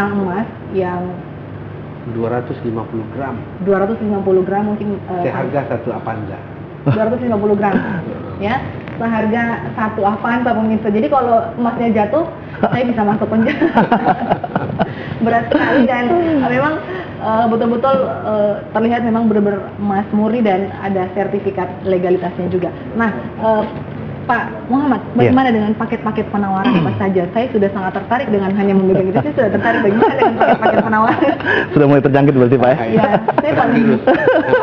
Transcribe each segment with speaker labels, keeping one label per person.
Speaker 1: emas yang
Speaker 2: 250 gram.
Speaker 1: 250 gram mungkin
Speaker 2: Seharga 1 Avanza.
Speaker 1: 250 gram ya, seharga 1 Avanza pemirsa. Jadi kalau emasnya jatuh, saya bisa masuk penjara. Berat sekali dan memang betul-betul terlihat memang benar-benar emas murni dan ada sertifikat legalitasnya juga. Nah, Pak Muhammad, bagaimana dengan paket-paket penawaran apa saja? Saya sudah sangat tertarik dengan hanya memegang itu. Saya sudah tertarik bagaimana dengan paket-paket penawaran.
Speaker 3: Sudah mulai terjangkit berarti Pak ya?
Speaker 1: Iya, saya paling.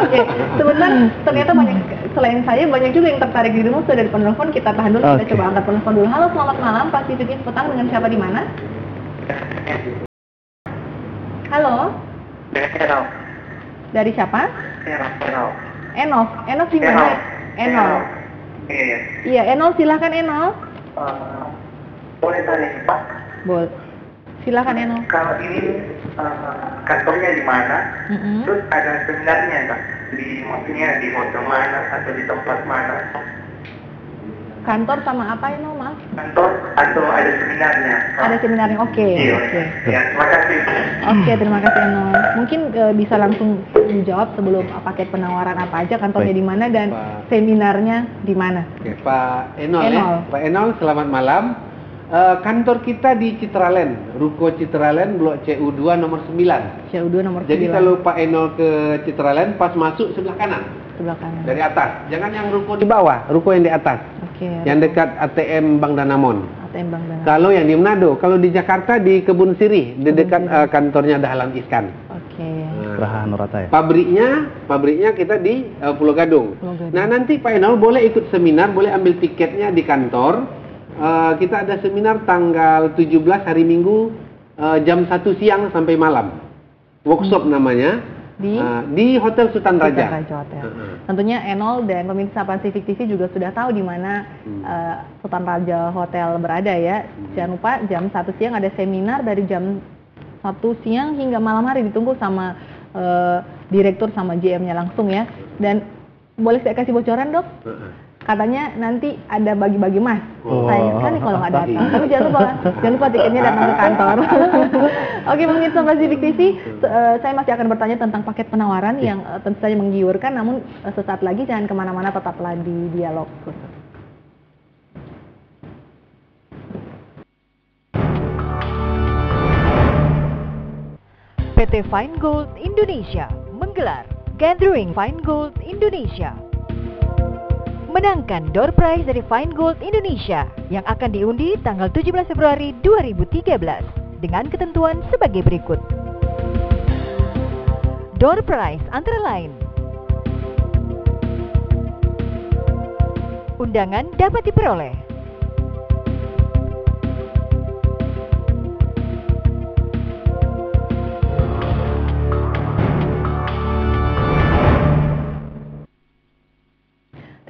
Speaker 1: Oke, sebentar ternyata banyak, selain saya banyak juga yang tertarik di rumah. Sudah dari penelpon, kita tahan dulu, kita coba angkat penelpon dulu. Halo, selamat malam, Pasifik Petang, dengan siapa di mana? Halo?
Speaker 4: Enov.
Speaker 1: Dari siapa?
Speaker 4: Enov.
Speaker 1: Enov. Enov di mana? Enov. Iya, Enol, silahkan Enol.
Speaker 4: Boleh tanya Pak?
Speaker 1: Boleh. Silahkan Enol.
Speaker 4: Kalau ini kantornya di mana? Terus ada seminarnya Kak? Maksudnya di hotel mana atau di tempat mana?
Speaker 1: Kantor sama apa Enol, Mas?
Speaker 4: Kantor atau ada seminarnya?
Speaker 1: Ada seminarnya, oke.
Speaker 4: Iya,
Speaker 1: Oke.
Speaker 4: Ya, terima kasih.
Speaker 1: Oke, terima kasih Enol. Mungkin bisa langsung dijawab sebelum paket penawaran apa aja, kantornya di mana dan seminarnya di mana?
Speaker 2: Oke, Pak Enol,
Speaker 1: Enol.
Speaker 2: ya. Pak Enol, selamat malam. Kantor kita di Citraland, Ruko Citraland, Blok CU2 nomor 9.
Speaker 1: CU2 nomor 9.
Speaker 2: Jadi kalau Pak Enol ke Citraland, pas masuk sebelah kanan.
Speaker 1: Sebelah kanan.
Speaker 2: Dari atas. Jangan yang ruko di bawah, ruko yang di atas.
Speaker 1: Oke.
Speaker 2: Yang dekat ATM Bank Danamon.
Speaker 1: ATM Bank Danamon.
Speaker 2: Kalau yang di Manado, kalau di Jakarta di Kebun Sirih, di dekat kantornya Dahlan Iskan.
Speaker 1: Oke.
Speaker 3: Geraha Nurata ya.
Speaker 2: Pabriknya kita di Pulau Gadung. Nah, nanti Pak Enol boleh ikut seminar, boleh ambil tiketnya di kantor. Kita ada seminar tanggal 17 hari Minggu jam 1 siang sampai malam. Workshop namanya. Di Hotel Sultan Raja.
Speaker 1: Hotel. Tentunya Enol dan pemirsa Pasifik TV juga sudah tahu di mana Sultan Raja Hotel berada ya. Jangan lupa jam 1 siang ada seminar dari jam 1 siang hingga malam hari, ditunggu sama direktur sama GM-nya langsung ya. Dan boleh saya kasih bocoran, Dok? Katanya nanti ada bagi-bagi emas. Sayang sekali kalau nggak datang. Tapi jangan lupa tiketnya datang ke kantor. Oke, pemirsa Pasifik TV, saya masih akan bertanya tentang paket penawaran yang tentu saja menggiurkan. Namun sesaat lagi jangan kemana-mana, tetaplah di Dialog Khusus.
Speaker 5: PT Fine Gold Indonesia menggelar Gathering Fine Gold Indonesia. Menangkan door prize dari Fine Gold Indonesia yang akan diundi tanggal 17 Februari 2013 dengan ketentuan sebagai berikut. Door prize antara lain: undangan dapat diperoleh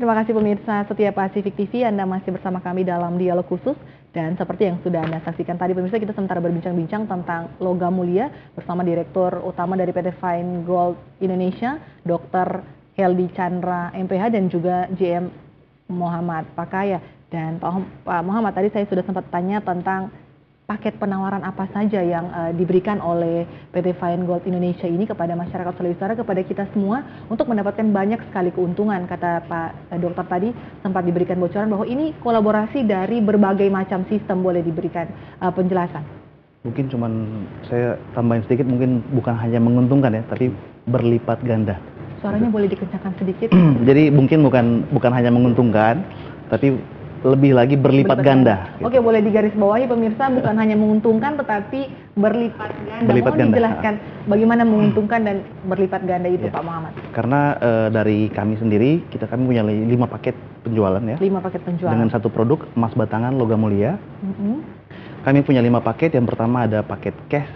Speaker 1: Terima kasih pemirsa setia Pasifik TV, Anda masih bersama kami dalam Dialog Khusus. Dan seperti yang sudah Anda saksikan tadi pemirsa, kita sementara berbincang-bincang tentang logam mulia bersama Direktur Utama dari PT Fine Gold Indonesia, Dr. Heldi Chandra MPH, dan juga GM Muhammad Pakaya. Dan Pak Muhammad, tadi saya sudah sempat tanya tentang paket penawaran apa saja yang diberikan oleh PT Fine Gold Indonesia ini kepada masyarakat Sulawesi Utara, kepada kita semua untuk mendapatkan banyak sekali keuntungan. Kata Pak Dokter tadi sempat diberikan bocoran bahwa ini kolaborasi dari berbagai macam sistem. Boleh diberikan penjelasan?
Speaker 3: Mungkin cuman saya tambahin sedikit, mungkin bukan hanya menguntungkan ya, tapi berlipat ganda.
Speaker 1: Suaranya boleh dikencangkan sedikit?
Speaker 3: Jadi mungkin bukan hanya menguntungkan, tapi lebih lagi berlipat ganda.
Speaker 1: Oke, boleh digarisbawahi pemirsa, bukan hanya menguntungkan tetapi berlipat ganda.
Speaker 3: Berlipat
Speaker 1: Mohon
Speaker 3: ganda.
Speaker 1: dijelaskan bagaimana menguntungkan dan berlipat ganda itu, Pak Muhammad.
Speaker 3: Karena dari kami sendiri, kami punya 5 paket penjualan ya.
Speaker 1: 5 paket penjualan.
Speaker 3: Dengan satu produk emas batangan logam mulia. Kami punya 5 paket. Yang pertama ada paket cash.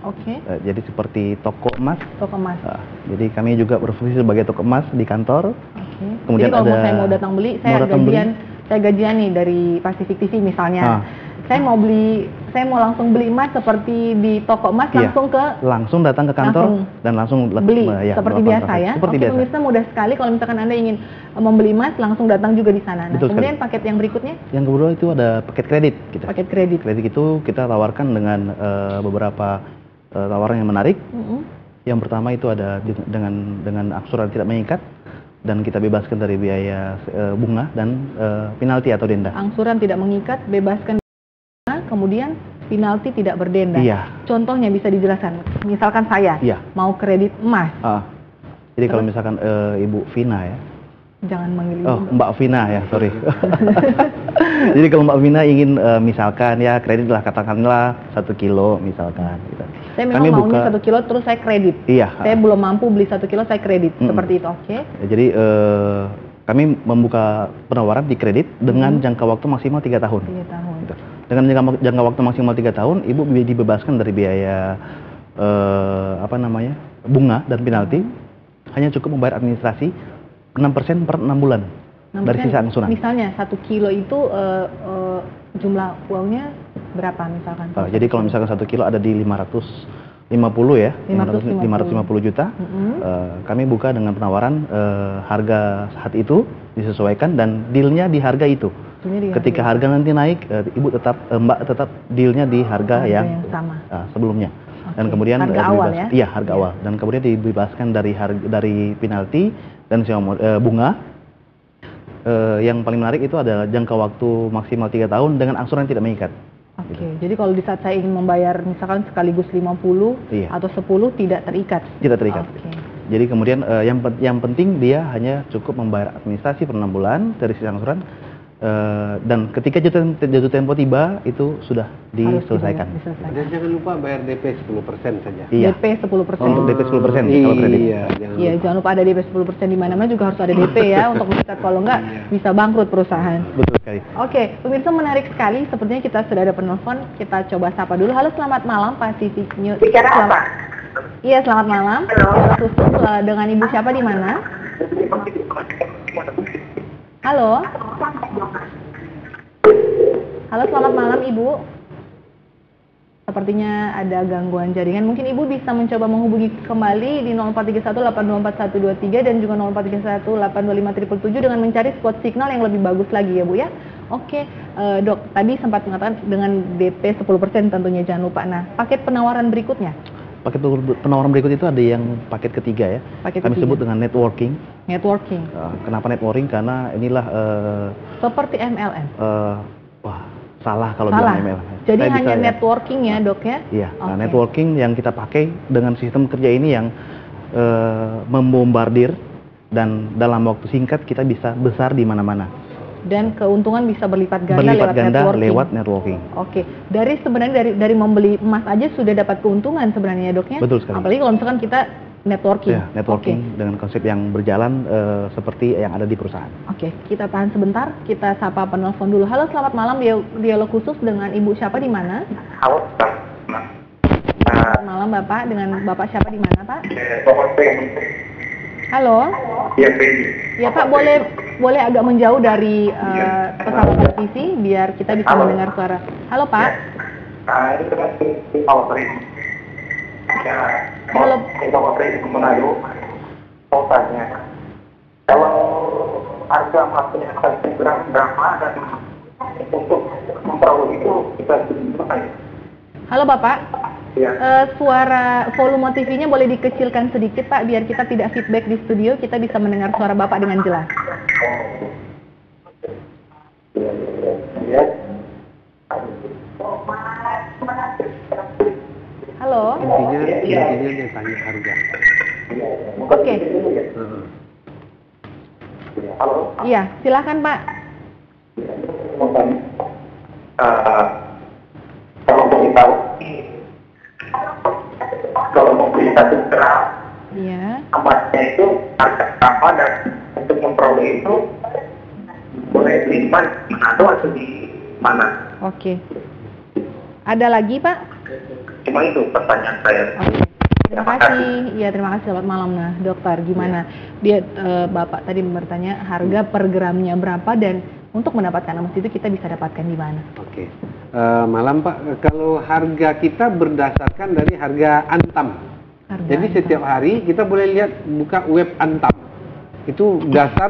Speaker 1: Oke.
Speaker 3: Jadi seperti toko emas.
Speaker 1: Toko emas.
Speaker 3: Jadi kami juga berfungsi sebagai toko emas di kantor.
Speaker 1: Oke.
Speaker 3: Kemudian
Speaker 1: jadi kalau
Speaker 3: ada,
Speaker 1: saya mau datang beli, saya gajian nih dari Pasifik TV misalnya. Saya mau beli saya mau langsung beli emas seperti di toko emas,
Speaker 3: Iya.
Speaker 1: langsung
Speaker 3: datang ke kantor dan langsung
Speaker 1: beli
Speaker 3: ya,
Speaker 1: seperti biasa ya.
Speaker 3: Seperti
Speaker 1: Oke,
Speaker 3: biasa.
Speaker 1: pemirsa, mudah sekali kalau misalkan Anda ingin membeli emas, langsung datang juga di sana. Nah,
Speaker 3: Betul
Speaker 1: kemudian
Speaker 3: sekali.
Speaker 1: paket yang berikutnya,
Speaker 3: Yang kedua itu ada paket kredit kita.
Speaker 1: paket kredit.
Speaker 3: Kredit itu kita tawarkan dengan beberapa tawaran yang menarik. Yang pertama itu ada dengan angsuran tidak mengikat dan kita bebaskan dari biaya bunga dan penalti atau denda.
Speaker 1: Angsuran tidak mengikat, bebaskan bunga, kemudian penalti tidak berdenda.
Speaker 3: Iya.
Speaker 1: Contohnya bisa dijelaskan. Misalkan saya
Speaker 3: Iya.
Speaker 1: mau kredit emas,
Speaker 3: Jadi kalau misalkan Ibu Vina ya.
Speaker 1: jangan manggil
Speaker 3: Oh,
Speaker 1: ibu.
Speaker 3: Mbak Vina ya, sorry. Jadi kalau Mbak Vina ingin misalkan ya kredit lah, katakanlah 1 kilo misalkan. Gitu.
Speaker 1: Saya memang maunya 1 kilo terus saya kredit.
Speaker 3: Iya.
Speaker 1: Saya belum mampu beli 1 kilo, saya kredit. Seperti itu, oke?
Speaker 3: Ya, jadi kami membuka penawaran di kredit dengan jangka waktu maksimal 3 tahun.
Speaker 1: 3 tahun.
Speaker 3: Gitu. Dengan jangka waktu maksimal 3 tahun, Ibu dibebaskan dari biaya bunga dan penalti. Hanya cukup membayar administrasi 6% per 6 bulan
Speaker 1: 6%.
Speaker 3: dari sisa angsuran.
Speaker 1: Misalnya 1 kilo itu jumlah uangnya berapa misalkan?
Speaker 3: Jadi kalau misalkan 1 kilo ada di 550 ya, 550 juta. Kami buka dengan penawaran harga saat itu disesuaikan dan dealnya di harga itu. Ketika harga nanti naik, Mbak tetap dealnya di harga yang
Speaker 1: sama
Speaker 3: sebelumnya. Dan kemudian
Speaker 1: harga awal ya?
Speaker 3: Iya, harga awal. Dan kemudian dibebaskan dari penalti dan bunga. Yang paling menarik itu adalah jangka waktu maksimal 3 tahun dengan angsuran tidak mengikat.
Speaker 1: Oke, jadi kalau di saat saya ingin membayar misalkan sekaligus 50 atau 10 tidak terikat?
Speaker 3: Tidak terikat.
Speaker 1: Oke.
Speaker 3: Jadi kemudian yang penting dia hanya cukup membayar administrasi per 6 bulan dari sisa angsuran. Dan ketika jatuh tempo tiba itu sudah diselesaikan.
Speaker 2: Dan jangan lupa bayar DP 10% saja.
Speaker 3: Iya.
Speaker 1: DP 10%.
Speaker 3: Untuk DP 10% kalau kredit.
Speaker 1: Iya, jangan lupa ada DP 10%, di mana-mana juga harus ada DP ya untuk mengikat, kalau enggak bisa bangkrut perusahaan.
Speaker 3: Betul sekali.
Speaker 1: Oke, pemirsa, menarik sekali. Sepertinya kita sudah ada penelpon. Kita coba sapa dulu. Halo, selamat malam Pacific News.
Speaker 4: Bicara apa?
Speaker 1: Iya, selamat malam.
Speaker 4: Halo.
Speaker 1: Khusus dengan Ibu siapa di mana? Halo. Halo, selamat malam Ibu. Sepertinya ada gangguan jaringan. Mungkin Ibu bisa mencoba menghubungi kembali di 0431824123 dan juga 0431825777 dengan mencari spot signal yang lebih bagus lagi ya Bu ya. Oke, Dok, tadi sempat mengatakan dengan DP 10% tentunya jangan lupa. Nah, paket penawaran berikutnya?
Speaker 3: Paket penawaran berikut itu ada yang paket ketiga ya. Kami sebut dengan networking.
Speaker 1: Networking.
Speaker 3: Kenapa networking? Karena inilah
Speaker 1: seperti MLM.
Speaker 3: Salah kalau
Speaker 1: bilang
Speaker 3: MLM.
Speaker 1: Jadi hanya networking ya, Dok ya?
Speaker 3: Iya. Nah, networking yang kita pakai dengan sistem kerja ini yang membombardir dan dalam waktu singkat kita bisa besar di mana-mana.
Speaker 1: Dan keuntungan bisa berlipat ganda
Speaker 3: lewat networking.
Speaker 1: Oke, sebenarnya dari membeli emas aja sudah dapat keuntungan sebenarnya ya, Dok ya?
Speaker 3: Betul sekali.
Speaker 1: Apalagi kalau misalkan kita networking.
Speaker 3: Ya, networking dengan konsep yang berjalan seperti yang ada di perusahaan.
Speaker 1: Oke, kita tahan sebentar, kita sapa penelpon dulu. Halo, selamat malam, dialog khusus dengan Ibu siapa di mana?
Speaker 4: Halo,
Speaker 1: selamat malam Bapak, dengan Bapak siapa di mana Pak? Halo?
Speaker 4: Iya, Freddy.
Speaker 1: Ya Pak, boleh agak menjauh dari pesawat televisi biar kita bisa mendengar suara. Halo Pak.
Speaker 4: Halo Freddy.
Speaker 1: Halo.
Speaker 4: Bapak Freddy Manado. Mau tanya, kalau harga emasnya berapa dan untuk memperoleh itu kita berapa?
Speaker 1: Halo Bapak.
Speaker 4: Ya.
Speaker 1: Suara volume TV-nya boleh dikecilkan sedikit Pak, biar kita tidak feedback di studio, kita bisa mendengar suara Bapak dengan jelas. Halo.
Speaker 2: Intinya dia tanya harga.
Speaker 1: Oke.
Speaker 4: Halo.
Speaker 1: Iya, silakan Pak.
Speaker 4: Kalau mau tahu, kalau mau beli 1 gram,
Speaker 1: Iya.
Speaker 4: emasnya itu harga berapa dan untuk memperoleh itu boleh beli di Manado atau di mana?
Speaker 1: Oke. Ada lagi Pak?
Speaker 4: Cuma itu pertanyaan saya.
Speaker 1: Oke. Terima kasih. Iya, terima kasih. Selamat malam. Nah, dokter, gimana? Dia Bapak tadi bertanya harga per gramnya berapa dan untuk mendapatkan emas itu kita bisa dapatkan di mana?
Speaker 2: Oke. Malam Pak, kalau harga kita berdasarkan dari harga Antam. Jadi setiap hari kita boleh lihat buka web Antam. Itu dasar